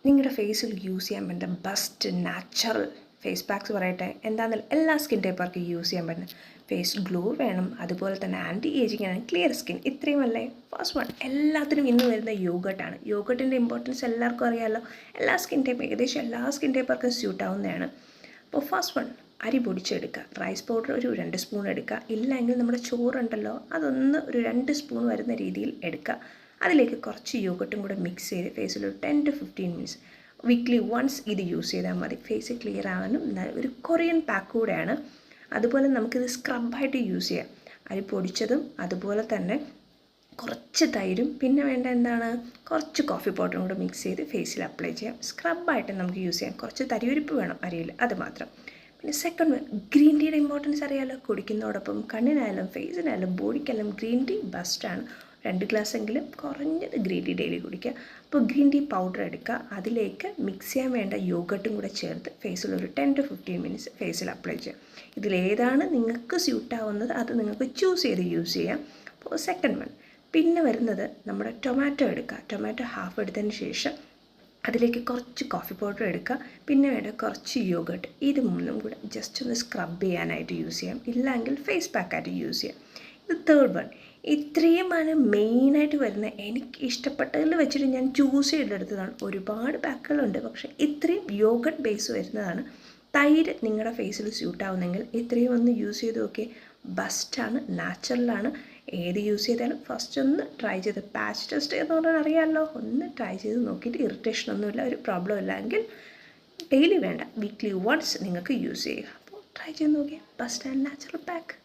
നിങ്ങളുടെ ഫേസിൽ യൂസ് ചെയ്യാൻ പറ്റുന്ന ബെസ്റ്റ് നാച്ചുറൽ ഫേസ് പാക്സ് പറയട്ടെ. എന്താണെന്ന് എല്ലാ സ്കിൻ ടൈപ്പർക്കും യൂസ് ചെയ്യാൻ പറ്റുന്ന ഫേസ് ഗ്ലോ വേണം, അതുപോലെ തന്നെ ആൻറ്റി ഏജിങ് ആണ്, ക്ലിയർ സ്കിൻ, ഇത്രയുമല്ലേ. ഫസ്റ്റ് വൺ, എല്ലാത്തിനും ഇന്ന് വരുന്ന യോഗട്ടാണ്. യോഗട്ടിൻ്റെ ഇമ്പോർട്ടൻസ് എല്ലാവർക്കും അറിയാമല്ലോ. എല്ലാ സ്കിൻ ടൈപ്പ്, ഏകദേശം എല്ലാ സ്കിൻ ടൈപ്പർക്കും സ്യൂട്ട് ആവുന്നതാണ്. അപ്പോൾ ഫസ്റ്റ് വൺ, അരി പൊടിച്ചെടുക്കുക. റൈസ് പൗഡർ ഒരു 2 സ്പൂൺ എടുക്കുക. ഇല്ലെങ്കിൽ നമ്മുടെ ചോറുണ്ടല്ലോ, അതൊന്ന് ഒരു 2 സ്പൂൺ വരുന്ന രീതിയിൽ എടുക്കുക. അതിലേക്ക് കുറച്ച് യോഗട്ടും കൂടെ മിക്സ് ചെയ്ത് ഫേസിൽ ഒരു 10 to 15 മിനിറ്റ്സ് വീക്ക്ലി വൺസ് ഇത് യൂസ് ചെയ്താൽ മതി. ഫേസ് ക്ലിയർ ആകാനും ഒരു കൊറിയൻ പാക്ക് കൂടെയാണ്. അതുപോലെ നമുക്കിത് സ്ക്രബായിട്ട് യൂസ് ചെയ്യാം. അരി പൊടിച്ചതും അതുപോലെ തന്നെ കുറച്ച് തൈരും പിന്നെ വേണ്ട എന്താണ്, കുറച്ച് കോഫി പൗഡറും കൂടെ മിക്സ് ചെയ്ത് ഫേസിൽ അപ്ലൈ ചെയ്യാം. സ്ക്രബായിട്ട് നമുക്ക് യൂസ് ചെയ്യാം. കുറച്ച് തരിയൊരിപ്പ് വേണം അരിയിൽ, അത് മാത്രം. പിന്നെ സെക്കൻഡ് വൺ, ഗ്രീൻ ടീയുടെ ഇമ്പോർട്ടൻസ് അറിയാമല്ലോ. കുടിക്കുന്നതോടൊപ്പം കണ്ണിനായാലും ഫേസിനായാലും ബോഡിക്കെല്ലാം ഗ്രീൻ ടീ ബെസ്റ്റാണ്. 2 ഗ്ലാസ്സെങ്കിലും കുറഞ്ഞത് ഗ്രീൻ ടീ ഡെയിലി കുടിക്കുക. അപ്പോൾ ഗ്രീൻ ടീ പൗഡർ എടുക്കുക. അതിലേക്ക് മിക്സ് ചെയ്യാൻ വേണ്ട യോഗട്ടും കൂടെ ചേർത്ത് ഫേസിൽ ഒരു 10 to 15 മിനിറ്റ്സ് ഫേസിൽ അപ്ലൈ ചെയ്യുക. ഇതിലേതാണ് നിങ്ങൾക്ക് സ്യൂട്ടാവുന്നത് അത് നിങ്ങൾക്ക് ചൂസ് ചെയ്ത് യൂസ് ചെയ്യാം. അപ്പോൾ സെക്കൻഡ് വൺ. പിന്നെ വരുന്നത് നമ്മുടെ ടൊമാറ്റോ എടുക്കുക. ടൊമാറ്റോ ഹാഫ് എടുത്തതിന് ശേഷം അതിലേക്ക് കുറച്ച് കോഫി പൗഡർ എടുക്കുക. പിന്നെ വേണ്ട കുറച്ച് യോഗട്ട്. ഇത് മൂന്നും കൂടെ ജസ്റ്റ് ഒന്ന് സ്ക്രബ് ചെയ്യാനായിട്ട് യൂസ് ചെയ്യാം. ഇല്ലെങ്കിൽ ഫേസ് പാക്കായിട്ട് യൂസ് ചെയ്യാം. ഇത് തേർഡ് വൺ. ഇത്രയുമാണ് മെയിനായിട്ട് വരുന്നത്. എനിക്ക് ഇഷ്ടപ്പെട്ടതിൽ വെച്ചിട്ട് ഞാൻ ചൂസ് ചെയ്തെടുത്തതാണ്. ഒരുപാട് പാക്കുകളുണ്ട്, പക്ഷേ ഇത്രയും യോഗട്ട് ബേസ് വരുന്നതാണ്. തൈര് നിങ്ങളുടെ ഫേസിൽ സ്യൂട്ടാവുന്നെങ്കിൽ ഇത്രയും ഒന്ന് യൂസ് ചെയ്ത് നോക്കിയേ. ബെസ്റ്റാണ്, നാച്ചുറലാണ്. ഏത് യൂസ് ചെയ്താലും ഫസ്റ്റ് ഒന്ന് ട്രൈ ചെയ്ത് പാച്ച് ടെസ്റ്റ് എന്ന് പറഞ്ഞാൽ അറിയാമല്ലോ. ഒന്ന് ട്രൈ ചെയ്ത് നോക്കിയിട്ട് ഇറിറ്റേഷനൊന്നുമില്ല, ഒരു പ്രോബ്ലം ഇല്ലെങ്കിൽ ഡെയിലി വേണ്ട, വീക്ക്ലി വൺസ് നിങ്ങൾക്ക് യൂസ് ചെയ്യുക. അപ്പോൾ ട്രൈ ചെയ്ത് നോക്കിയാൽ ബെസ്റ്റ് ആൻഡ് നാച്ചുറൽ പാക്ക്.